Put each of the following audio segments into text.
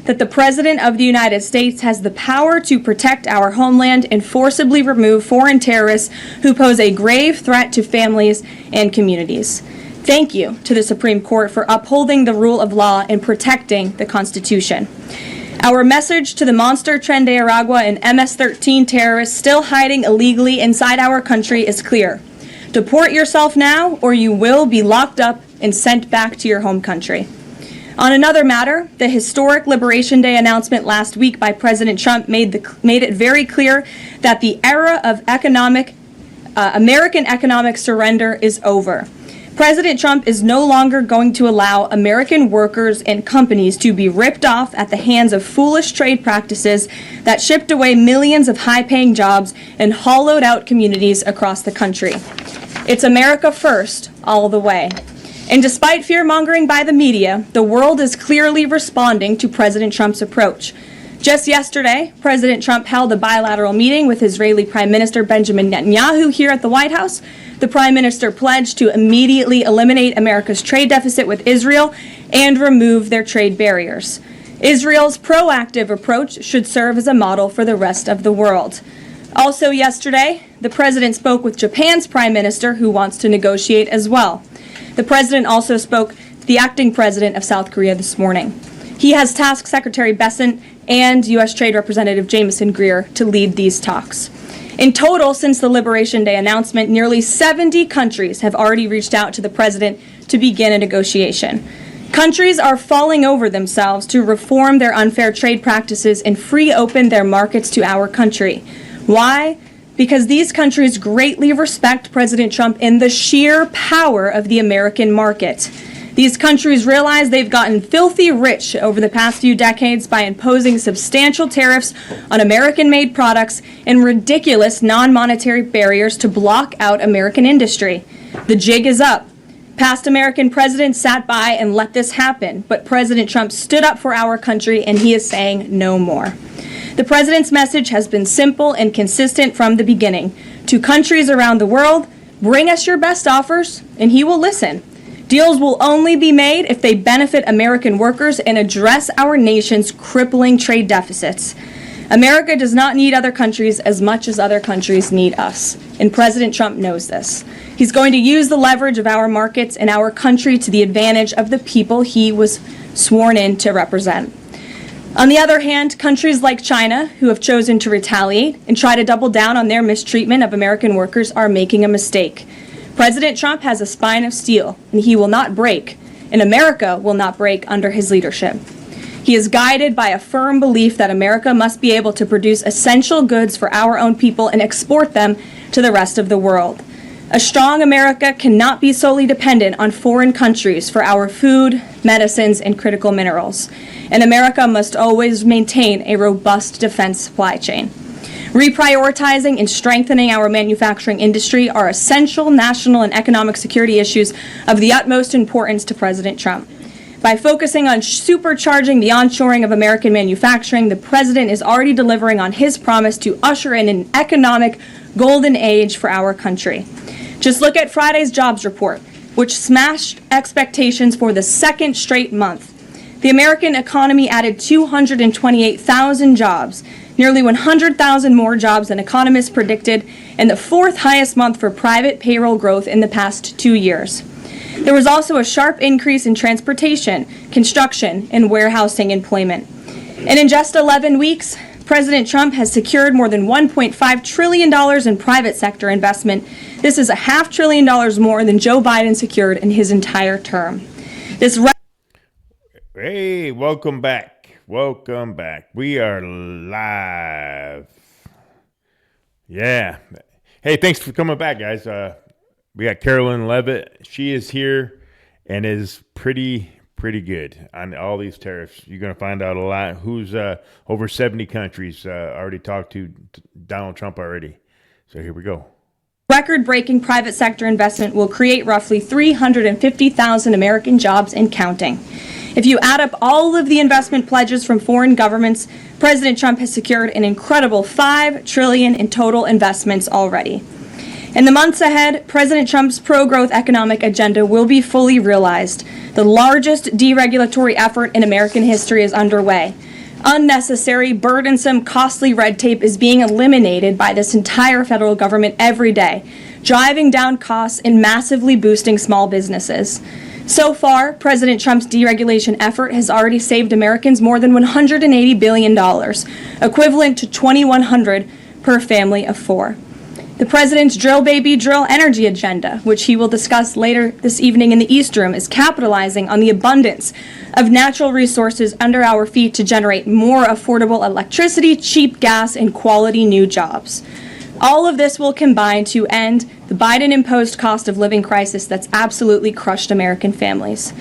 that the President of the United States has the power to protect our homeland and forcibly remove foreign terrorists who pose a grave threat to families and communities. Thank you to the Supreme Court for upholding the rule of law and protecting the Constitution. Our message to the monster Tren de Aragua and MS-13 terrorists still hiding illegally inside our country is clear. Deport yourself now, or you will be locked up and sent back to your home country. On another matter, the historic Liberation Day announcement last week by President Trump made it very clear that the era of American economic surrender is over. President Trump is no longer going to allow American workers and companies to be ripped off at the hands of foolish trade practices that shipped away millions of high-paying jobs and hollowed out communities across the country. It's America first, all the way. And despite fear-mongering by the media, the world is clearly responding to President Trump's approach. Just yesterday, President Trump held a bilateral meeting with Israeli Prime Minister Benjamin Netanyahu here at the White House. The Prime Minister pledged to immediately eliminate America's trade deficit with Israel and remove their trade barriers. Israel's proactive approach should serve as a model for the rest of the world. Also yesterday, the President spoke with Japan's Prime Minister, who wants to negotiate as well. The President also spoke to the acting President of South Korea this morning. He has tasked Secretary Bessent and U.S. Trade Representative Jamieson Greer to lead these talks. In total, since the Liberation Day announcement, nearly 70 countries have already reached out to the President to begin a negotiation. Countries are falling over themselves to reform their unfair trade practices and free open their markets to our country. Why? Because these countries greatly respect President Trump and the sheer power of the American market. These countries realize they've gotten filthy rich over the past few decades by imposing substantial tariffs on American-made products and ridiculous non-monetary barriers to block out American industry. The jig is up. Past American presidents sat by and let this happen, but President Trump stood up for our country, and he is saying no more. The president's message has been simple and consistent from the beginning. To countries around the world, bring us your best offers, and he will listen. Deals will only be made if they benefit American workers and address our nation's crippling trade deficits. America does not need other countries as much as other countries need us, and President Trump knows this. He's going to use the leverage of our markets and our country to the advantage of the people he was sworn in to represent. On the other hand, countries like China, who have chosen to retaliate and try to double down on their mistreatment of American workers, are making a mistake. President Trump has a spine of steel, and he will not break, and America will not break under his leadership. He is guided by a firm belief that America must be able to produce essential goods for our own people and export them to the rest of the world. A strong America cannot be solely dependent on foreign countries for our food, medicines, and critical minerals. And America must always maintain a robust defense supply chain. Reprioritizing and strengthening our manufacturing industry are essential national and economic security issues of the utmost importance to President Trump. By focusing on supercharging the onshoring of American manufacturing, the President is already delivering on his promise to usher in an economic golden age for our country. Just look at Friday's jobs report, which smashed expectations for the second straight month. The American economy added 228,000 jobs, nearly 100,000 more jobs than economists predicted, and the fourth highest month for private payroll growth in the past 2 years. There was also a sharp increase in transportation, construction, and warehousing employment. And in just 11 weeks, President Trump has secured more than $1.5 trillion in private sector investment. This is $500 billion more than Joe Biden secured in his entire term. Hey, welcome back. Welcome back. We are live. Yeah. Hey, thanks for coming back, guys. We got Karoline Leavitt. She is here and is pretty good on all these tariffs. You're going to find out a lot. Who's over 70 countries already talked to Donald Trump already. So here we go. Record-breaking private sector investment will create roughly 350,000 American jobs and counting. If you add up all of the investment pledges from foreign governments, President Trump has secured an incredible $5 trillion in total investments already. In the months ahead, President Trump's pro-growth economic agenda will be fully realized. The largest deregulatory effort in American history is underway. Unnecessary, burdensome, costly red tape is being eliminated by this entire federal government every day, driving down costs and massively boosting small businesses. So far, President Trump's deregulation effort has already saved Americans more than $180 billion, equivalent to $2,100 per family of four. The president's drill baby drill energy agenda, which he will discuss later this evening in the East Room, is capitalizing on the abundance of natural resources under our feet to generate more affordable electricity, cheap gas, and quality new jobs. All of this will combine to end the Biden-imposed cost of living crisis that's absolutely crushed American families.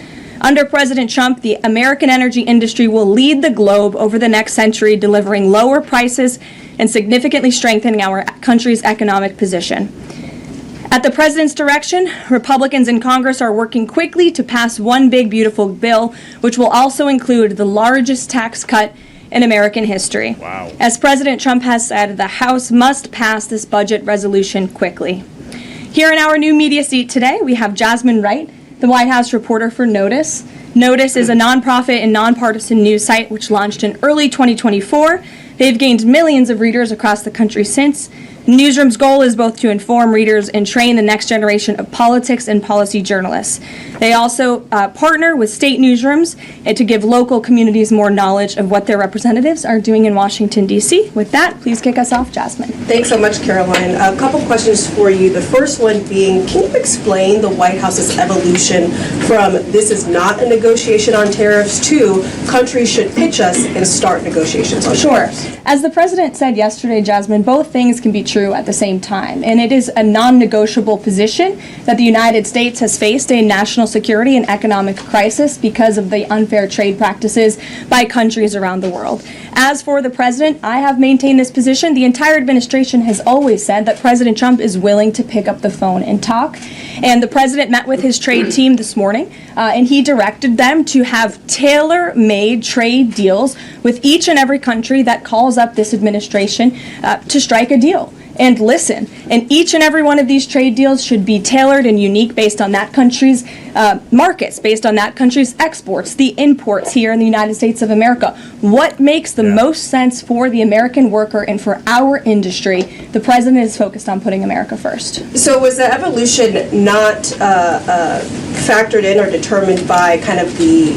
Under President Trump, the American energy industry will lead the globe over the next century, delivering lower prices and significantly strengthening our country's economic position. At the president's direction, Republicans in Congress are working quickly to pass one big, beautiful bill, which will also include the largest tax cut in American history. Wow. As President Trump has said, the House must pass this budget resolution quickly. Here in our new media seat today, we have Jasmine Wright, the White House reporter for Notice. Notice is a nonprofit and nonpartisan news site which launched in early 2024. They've gained millions of readers across the country since. The newsroom's goal is both to inform readers and train the next generation of politics and policy journalists. They also partner with state newsrooms and to give local communities more knowledge of what their representatives are doing in Washington, D.C. With that, please kick us off, Jasmine. Thanks so much, Karoline. A couple questions for you. The first one being, can you explain the White House's evolution from this is not a negotiation on tariffs to countries should pitch us and start negotiations on tariffs? Sure. As the president said yesterday, Jasmine, both things can be true at the same time. And it is a non-negotiable position that the United States has faced a national security and economic crisis because of the unfair trade practices by countries around the world. As for the president, I have maintained this position. The entire administration has always said that President Trump is willing to pick up the phone and talk. And the president met with his trade team this morning, and he directed them to have tailor-made trade deals with each and every country that calls up this administration to strike a deal. And listen, and each and every one of these trade deals should be tailored and unique based on that country's markets, based on that country's exports, the imports here in the United States of America. What makes the most sense for the American worker and for our industry? The president is focused on putting America first. So was the evolution not factored in or determined by kind of the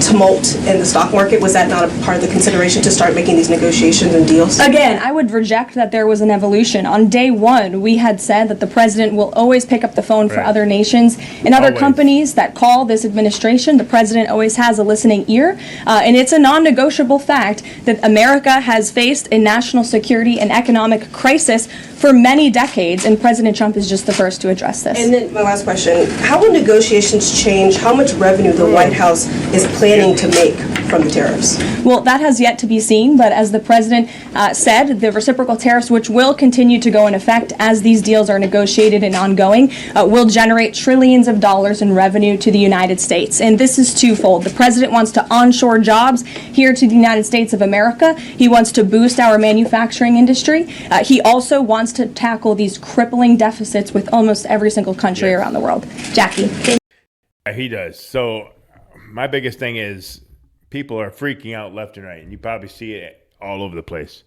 tumult in the stock market? Was that not a part of the consideration to start making these negotiations and deals? Again, I would reject that there was an evolution. On day one, we had said that the president will always pick up the phone for other nations and other companies that call this administration. The president always has a listening ear, and it's a non-negotiable fact that America has faced a national security and economic crisis for many decades, and President Trump is just the first to address this. And then my last question, how will negotiations change how much revenue the White House is planning to make from the tariffs? Well, that has yet to be seen, but as the president said, the reciprocal tariffs, which will continue to go in effect as these deals are negotiated and ongoing, will generate trillions of dollars in revenue to the United States. And this is twofold. The president wants to onshore jobs here to the United States of America. He wants to boost our manufacturing industry. He also wants to tackle these crippling deficits with almost every single country around the world. Jackie. He does. So my biggest thing is people are freaking out left and right, and you probably see it all over the place.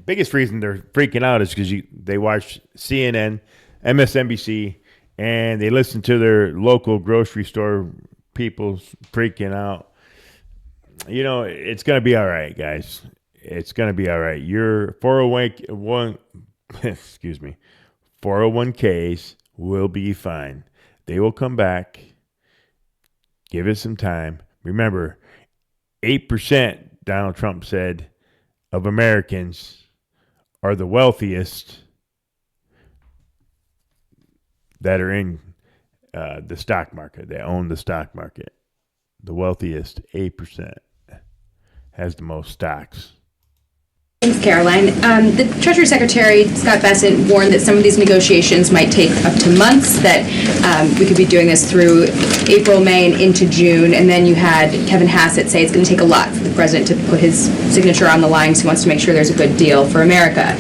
Biggest reason they're freaking out is because they watch CNN, MSNBC, and they listen to their local grocery store people freaking out. You know, it's going to be all right, guys. It's going to be all right. Your 401ks will be fine. They will come back. Give it some time. Remember, 8%, Donald Trump said, of Americans are the wealthiest that are in the stock market. They own the stock market. The wealthiest, 8%, has the most stocks. Thanks, Karoline. The Treasury Secretary, Scott Bessent, warned that some of these negotiations might take up to months, that we could be doing this through April, May, and into June. And then you had Kevin Hassett say it's going to take a lot for the president to put his signature on the line because he wants to make sure there's a good deal for America.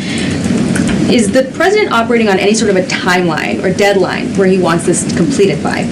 Is the president operating on any sort of a timeline or deadline where he wants this completed by?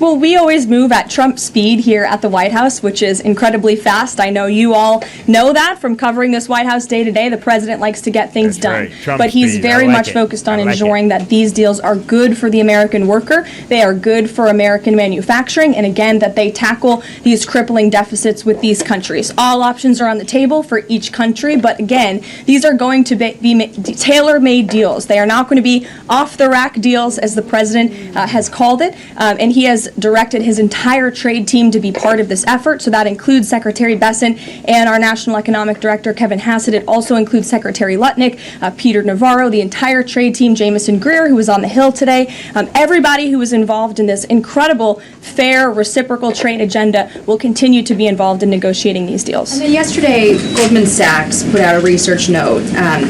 Well, we always move at Trump speed here at the White House, which is incredibly fast. I know you all know that from covering this White House day to day. The president likes to get things done. Right. Trump But he's speed. very I like much it. focused on I like ensuring it. that these deals are good for the American worker. They are good for American manufacturing. And again, that they tackle these crippling deficits with these countries. All options are on the table for each country. But again, these are going to be tailor-made deals. They are not going to be off-the-rack deals, as the president has called it. And he has directed his entire trade team to be part of this effort. So that includes Secretary Bessent and our National Economic Director, Kevin Hassett. It also includes Secretary Lutnick, Peter Navarro, the entire trade team, Jamison Greer, who was on the Hill today. Everybody who was involved in this incredible, fair, reciprocal trade agenda will continue to be involved in negotiating these deals. And then yesterday, Goldman Sachs put out a research note.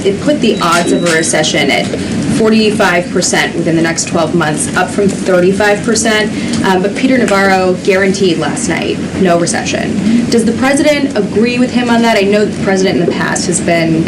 It put the odds of a recession at 45% within the next 12 months, up from 35%. But Peter Navarro guaranteed last night no recession. Does the president agree with him on that? I know that the president in the past has been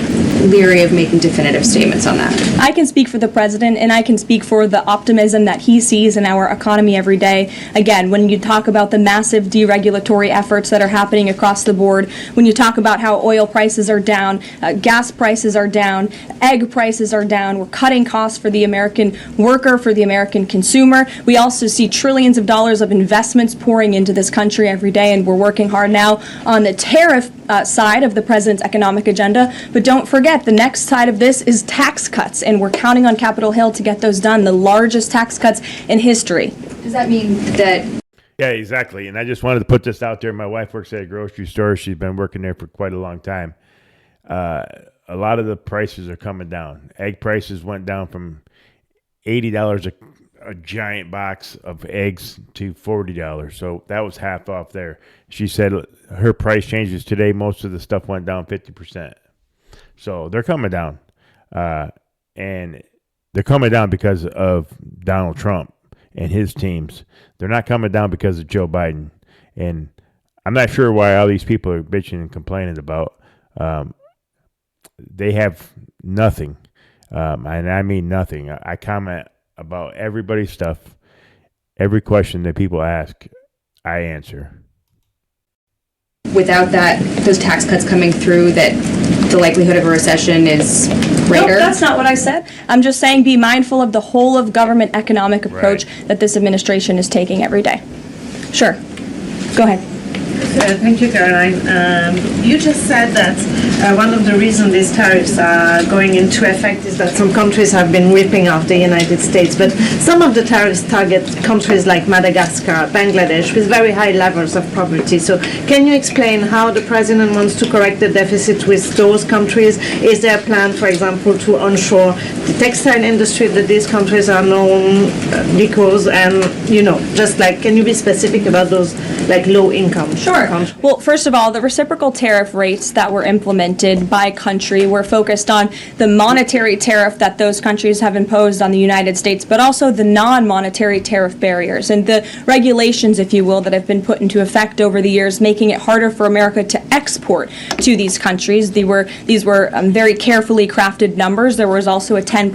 leery of making definitive statements on that. I can speak for the president, and I can speak for the optimism that he sees in our economy every day. Again, when you talk about the massive deregulatory efforts that are happening across the board, when you talk about how oil prices are down, gas prices are down, egg prices are down, we're cutting costs for the American worker, for the American consumer. We also see trillions of dollars of investments pouring into this country every day, and we're working hard now on the tariff side of the president's economic agenda. But don't forget, the next side of this is tax cuts, and we're counting on Capitol Hill to get those done, the largest tax cuts in history. Does that mean that... Yeah, exactly. And I just wanted to put this out there. My wife works at a grocery store. She's been working there for quite a long time. A lot of the prices are coming down. Egg prices went down from $80 a giant box of eggs to $40. So that was half off there. She said her price changes today. Most of the stuff went down 50%. So they're coming down. And they're coming down because of Donald Trump and his teams. They're not coming down because of Joe Biden. And I'm not sure why all these people are bitching and complaining about. They have nothing. And I mean nothing. I comment about everybody's stuff. Every question that people ask, I answer. Without those tax cuts coming through, that the likelihood of a recession is greater? No, that's not what I said. I'm just saying be mindful of the whole of government economic approach that this administration is taking every day. Sure. Go ahead. Thank you, Karoline. You just said that one of the reasons these tariffs are going into effect is that some countries have been ripping off the United States, but some of the tariffs target countries like Madagascar, Bangladesh, with very high levels of poverty. So can you explain how the president wants to correct the deficit with those countries? Is there a plan, for example, to onshore the textile industry that these countries are known because, and, just like, can you be specific about those, like, low-income Sure. countries? Well, first of all, the reciprocal tariff rates that were implemented by country were focused on the monetary tariff that those countries have imposed on the United States, but also the non-monetary tariff barriers and the regulations, if you will, that have been put into effect over the years, making it harder for America to export to these countries. These were very carefully crafted numbers. There was also a 10%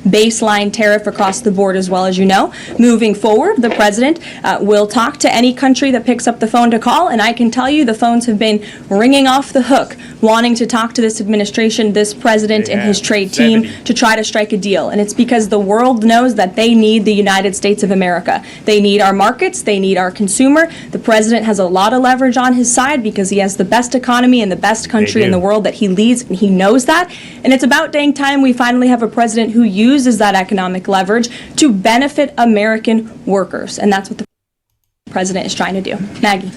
baseline tariff across the board, as well, as you know. Moving forward, the president will talk to any country that picks up the phone to call, and I can tell you the phones have been ringing off the hook, wanting to talk to this administration, this president, and his trade team 70. to try to strike a deal. And it's because the world knows that they need the United States of America. They need our markets. They need our consumer. The president has a lot of leverage on his side because he has the best economy and the best country in the world that he leads, and he knows that. And it's about dang time we finally have a president who uses that economic leverage to benefit American workers. And that's what the president is trying to do. Maggie.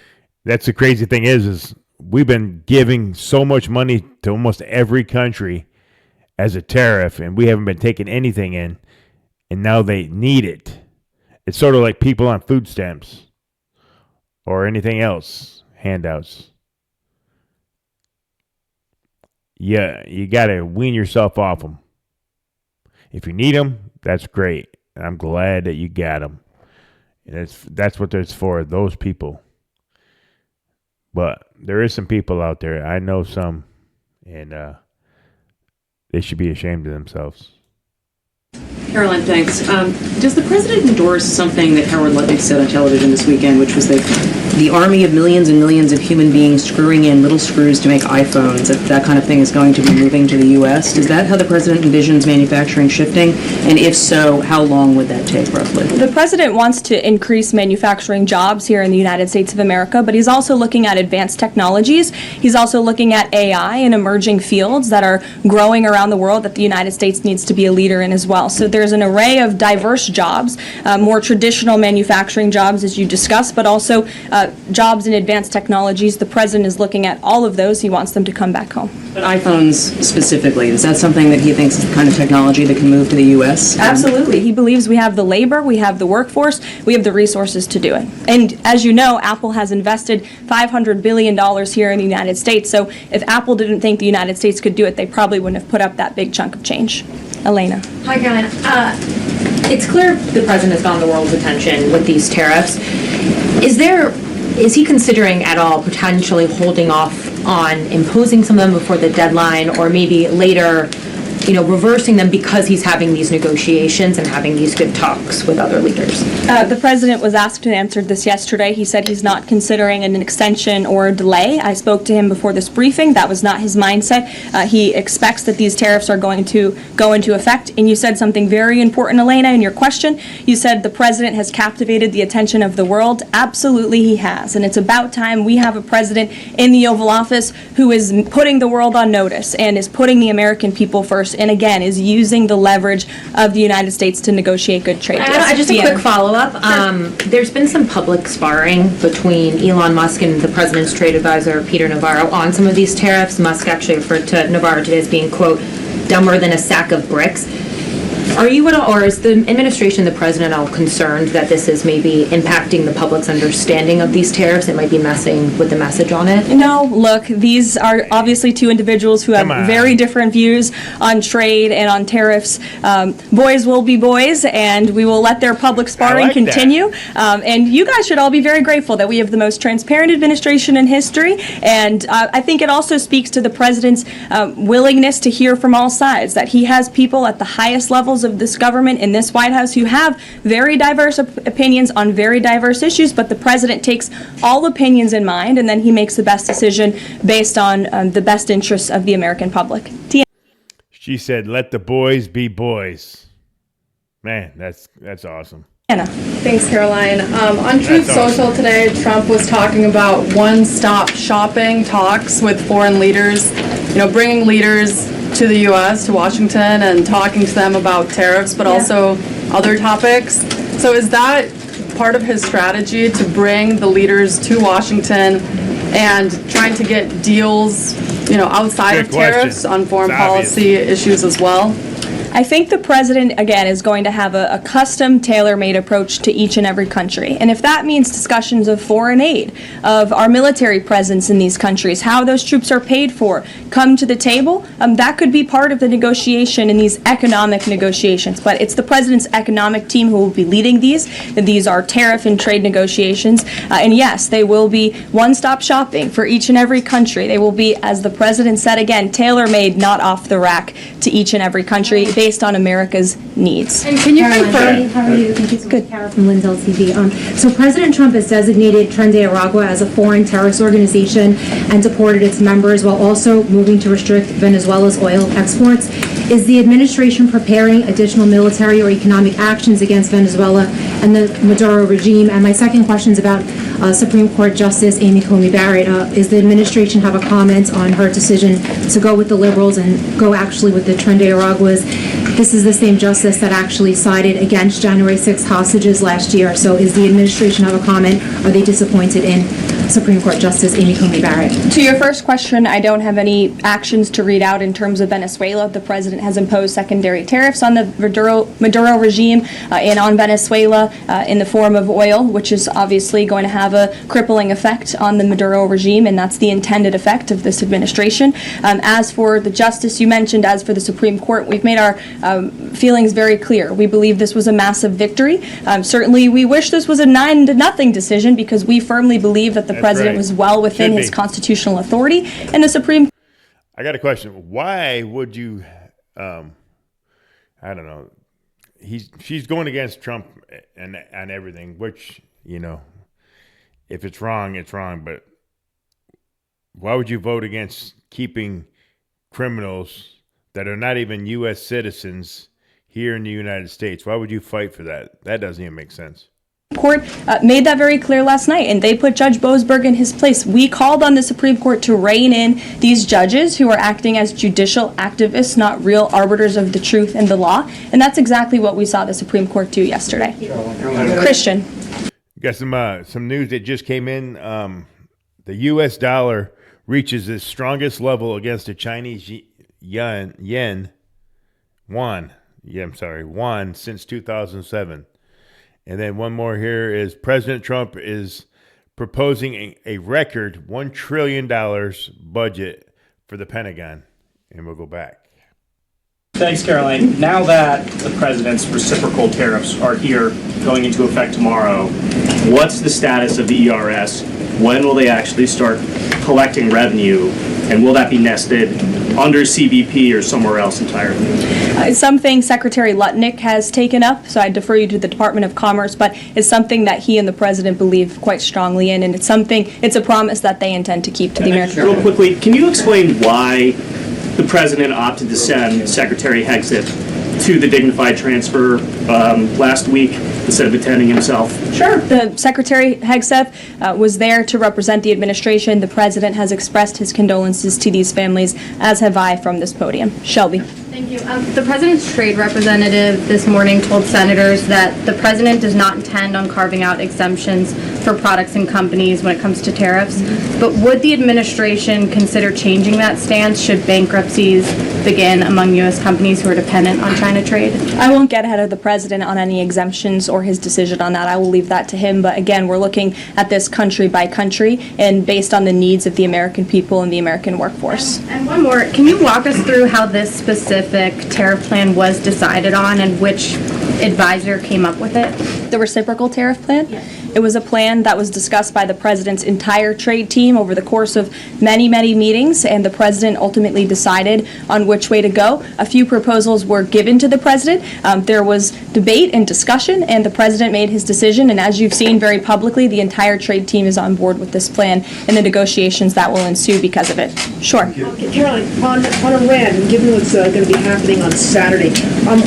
That's the crazy thing is we've been giving so much money to almost every country as a tariff, and we haven't been taking anything in, and now they need it. It's sort of like people on food stamps or anything else, handouts. Yeah, you got to wean yourself off them. If you need them, that's great. And I'm glad that you got them. And that's what it's for, those people. But there is some people out there. I know some, and they should be ashamed of themselves. Caroline, thanks. Does the president endorse something that Howard Leavitt said on television this weekend, which was that the army of millions and millions of human beings screwing in little screws to make iPhones, that kind of thing is going to be moving to the U.S.? Is that how the president envisions manufacturing shifting? And if so, how long would that take, roughly? The president wants to increase manufacturing jobs here in the United States of America, but he's also looking at advanced technologies. He's also looking at AI and emerging fields that are growing around the world that the United States needs to be a leader in as well. So there's an array of diverse jobs, more traditional manufacturing jobs, as you discussed, but also jobs in advanced technologies. The president is looking at all of those. He wants them to come back home. But iPhones specifically, is that something that he thinks is the kind of technology that can move to the U.S.? Absolutely. He believes we have the labor, we have the workforce, we have the resources to do it. And as you know, Apple has invested $500 billion here in the United States. So if Apple didn't think the United States could do it, they probably wouldn't have put up that big chunk of change. Elena. Hi, Caroline. It's clear the president has gotten the world's attention with these tariffs. Is he considering at all potentially holding off on imposing some of them before the deadline, or maybe later, reversing them because he's having these negotiations and having these good talks with other leaders? The president was asked and answered this yesterday. He said he's not considering an extension or a delay. I spoke to him before this briefing. That was not his mindset. He expects that these tariffs are going to go into effect. And you said something very important, Elena, in your question. You said the president has captivated the attention of the world. Absolutely, he has. And it's about time we have a president in the Oval Office who is putting the world on notice and is putting the American people first, and again, is using the leverage of the United States to negotiate good trade deals. Just a quick follow-up. There's been some public sparring between Elon Musk and the president's trade advisor, Peter Navarro, on some of these tariffs. Musk actually referred to Navarro today as being, quote, dumber than a sack of bricks. Are you at all, or is the administration, the president, all concerned that this is maybe impacting the public's understanding of these tariffs? It might be messing with the message on it? No, look, these are obviously two individuals who have very different views on trade and on tariffs. Boys will be boys, and we will let their public sparring continue. And you guys should all be very grateful that we have the most transparent administration in history. And I think it also speaks to the president's willingness to hear from all sides, that he has people at the highest levels of this government in this White House who have very diverse opinions on very diverse issues, but the president takes all opinions in mind, and then he makes the best decision based on the best interests of the American public. She said, let the boys be boys. Man, that's awesome. Anna. Thanks, Caroline. On Truth Social today, Trump was talking about one-stop shopping talks with foreign leaders, bringing leaders to the U.S., to Washington, and talking to them about tariffs, but also other topics. So is that part of his strategy to bring the leaders to Washington and trying to get deals, outside of tariffs on foreign policy issues as well? I think the president, again, is going to have a custom, tailor-made approach to each and every country. And if that means discussions of foreign aid, of our military presence in these countries, how those troops are paid for, come to the table, that could be part of the negotiation in these economic negotiations. But it's the president's economic team who will be leading these. These are tariff and trade negotiations. And yes, they will be one-stop shopping for each and every country. They will be, as the president said again, tailor-made, not off the rack to each and every country, based on America's needs. And can you confirm? How are you? Thank you so much, Kara from Lindell TV. So President Trump has designated Tren de Aragua as a foreign terrorist organization and deported its members while also moving to restrict Venezuela's oil exports. Is the administration preparing additional military or economic actions against Venezuela and the Maduro regime? And my second question is about Supreme Court Justice Amy Coney Barrett. Is the administration have a comment on her decision to go with the liberals and go actually with the Tren de Araguas? This is the same justice that actually sided against January 6th hostages last year. So is the administration have a comment? Are they disappointed in Supreme Court Justice Amy Coney Barrett? To your first question, I don't have any actions to read out in terms of Venezuela. The president has imposed secondary tariffs on the Maduro regime and on Venezuela in the form of oil, which is obviously going to have a crippling effect on the Maduro regime, and that's the intended effect of this administration. As for the justice you mentioned, as for the Supreme Court, we've made our feelings very clear. We believe this was a massive victory. Certainly, we wish this was a 9-0 decision because we firmly believe that the president was well within his constitutional authority, and the Supreme. I got a question. Why would you, I don't know, she's going against Trump and everything, which, if it's wrong, it's wrong. But why would you vote against keeping criminals that are not even U.S. citizens here in the United States? Why would you fight for that? That doesn't even make sense. Court made that very clear last night, and they put Judge Boasberg in his place. We called on the Supreme Court to rein in these judges who are acting as judicial activists, not real arbiters of the truth and the law, and that's exactly what we saw the Supreme Court do yesterday. Christian. Got some news that just came in. The U.S. dollar reaches its strongest level against the Chinese yuan since 2007. And then one more here is President Trump is proposing a record $1 trillion budget for the Pentagon. And we'll go back. Thanks, Caroline. Now that the president's reciprocal tariffs are here, going into effect tomorrow, what's the status of the ERS? When will they actually start collecting revenue? And will that be nested under CBP or somewhere else entirely? Something Secretary Lutnick has taken up, so I defer you to the Department of Commerce, but it's something that he and the president believe quite strongly in, and it's a promise that they intend to keep to the American people. Real quickly, can you explain why the president opted to send Secretary Hegseth to the dignified transfer last week instead of attending himself? Sure. The Secretary Hegseth was there to represent the administration. The president has expressed his condolences to these families, as have I from this podium. Shelby. Thank you. The president's trade representative this morning told senators that the president does not intend on carving out exemptions for products and companies when it comes to tariffs. But would the administration consider changing that stance should bankruptcies begin among U.S. companies who are dependent on China trade? I won't get ahead of the president on any exemptions or his decision on that. I will leave that to him. But again, we're looking at this country by country and based on the needs of the American people and the American workforce. And one more, can you walk us through how this specific tariff plan was decided on and which advisor came up with it? The reciprocal tariff plan? Yes. It was a plan that was discussed by the president's entire trade team over the course of many, many meetings, and the president ultimately decided on which way to go. A few proposals were given to the president. There was debate and discussion, and the president made his decision, and as you've seen very publicly, the entire trade team is on board with this plan and the negotiations that will ensue because of it. Sure. Caroline, on Iran, and given what's going to be happening on Saturday,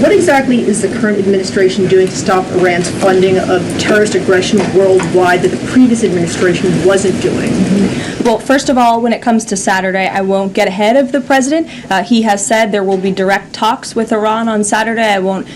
what exactly is the current administration doing to stop Iran's funding of terrorist aggression worldwide that the previous administration wasn't doing? Well, first of all, when it comes to Saturday, I won't get ahead of the president. He has said there will be direct talks with Iran on Saturday. I won't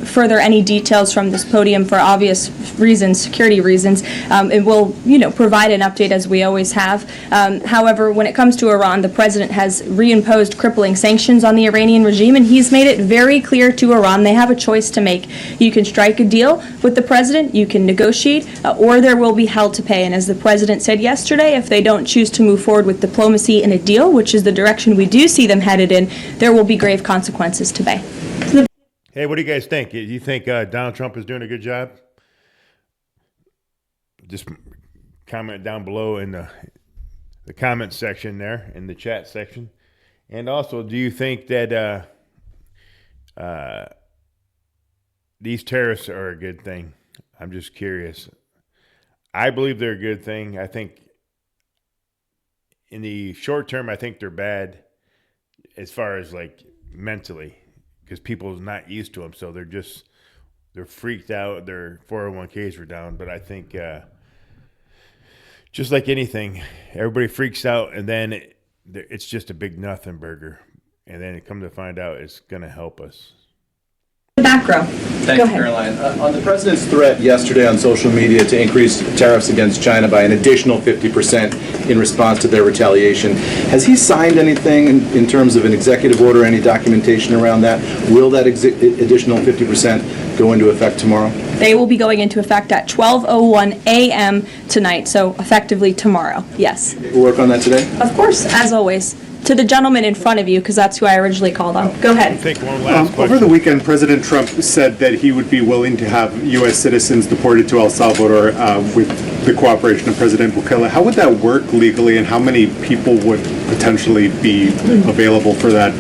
further any details from this podium for obvious reasons, security reasons, and we'll, provide an update as we always have. However, when it comes to Iran, the president has reimposed crippling sanctions on the Iranian regime, and he's made it very clear to Iran they have a choice to make. You can strike a deal with the president, you can negotiate, or there will be hell to pay. And as the president said yesterday, if they don't choose to move forward with diplomacy and a deal, which is the direction we do see them headed in, there will be grave consequences to pay. Hey, what do you guys think? Do you think Donald Trump is doing a good job? Just comment down below in the comment section there, in the chat section. And also, do you think that these tariffs are a good thing? I'm just curious. I believe they're a good thing. I think in the short term, I think they're bad as far as like mentally, because people are not used to them. So they're freaked out. Their 401ks were down. But I think just like anything, everybody freaks out, and then it's just a big nothing burger. And then it come to find out it's going to help us. Back row. Thanks, Caroline. On the president's threat yesterday on social media to increase tariffs against China by an additional 50% in response to their retaliation, has he signed anything in terms of an executive order, any documentation around that? Will that additional 50% go into effect tomorrow? They will be going into effect at 12:01 a.m. tonight, so effectively tomorrow, yes. We'll work on that today? Of course, as always. To the gentleman in front of you, because that's who I originally called on. Go ahead. Take one last question. Over the weekend, President Trump said that he would be willing to have U.S. citizens deported to El Salvador with the cooperation of President Bukele. How would that work legally, and how many people would potentially be available for that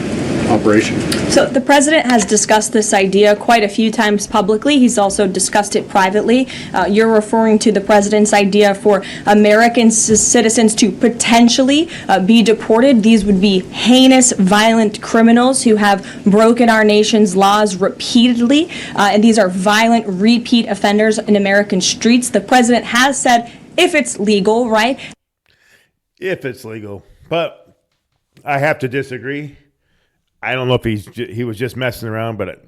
operation? So the president has discussed this idea quite a few times publicly. He's also discussed it privately. You're referring to the president's idea for American citizens to potentially be deported. These would be heinous, violent criminals who have broken our nation's laws repeatedly, and these are violent, repeat offenders in American streets. The president has said if it's legal, right? If it's legal. But I have to disagree. I don't know if he was just messing around, but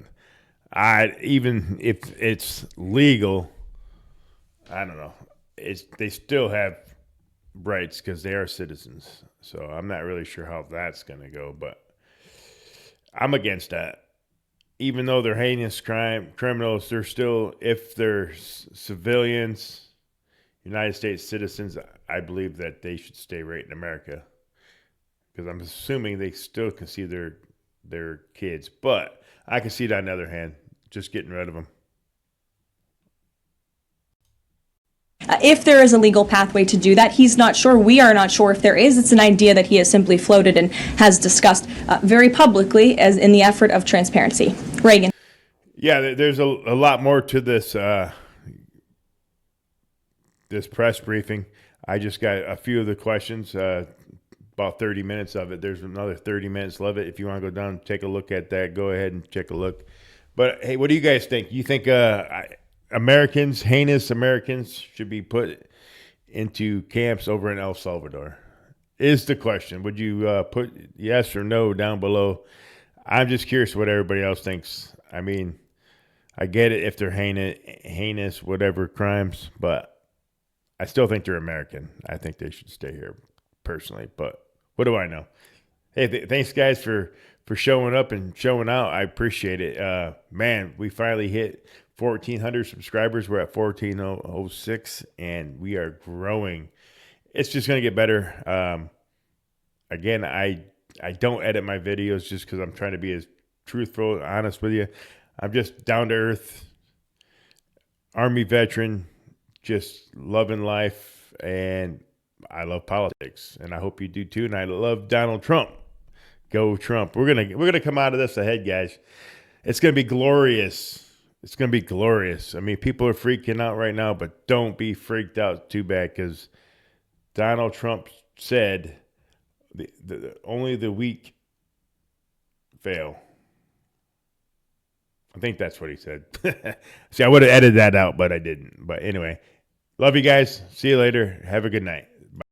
even if it's legal, I don't know. They still have rights because they are citizens. So I'm not really sure how that's going to go, but I'm against that. Even though they're heinous criminals, they're still, if they're civilians, United States citizens, I believe that they should stay right in America. Because I'm assuming they still can see their kids. But I can see that on the other hand, just getting rid of them. If there is a legal pathway to do that, he's not sure. We are not sure if there is. It's an idea that he has simply floated and has discussed very publicly as in the effort of transparency. Reagan. Yeah, there's a lot more to this this press briefing. I just got a few of the questions, about 30 minutes of it. There's another 30 minutes of it. If you want to go down and take a look at that, go ahead and take a look. But, hey, what do you guys think? You think Americans, heinous Americans, should be put into camps over in El Salvador? Is the question. Would you put yes or no down below? I'm just curious what everybody else thinks. I mean, I get it if they're heinous, whatever crimes, but I still think they're American. I think they should stay here personally, but what do I know? Hey, thanks guys for showing up and showing out. I appreciate it. Man, we finally hit 1,400 subscribers. We're at 1,406 and we are growing. It's just going to get better. Again, I don't edit my videos just because I'm trying to be as truthful and honest with you. I'm just down to earth, Army veteran, just loving life, and I love politics, and I hope you do too. And I love Donald Trump. Go Trump. We're gonna come out of this ahead, guys. It's gonna be glorious. It's gonna be glorious. I mean, people are freaking out right now, but don't be freaked out too bad because Donald Trump said only the weak fail. I think that's what he said. See, I would have edited that out, but I didn't. But anyway, love you guys. See you later. Have a good night.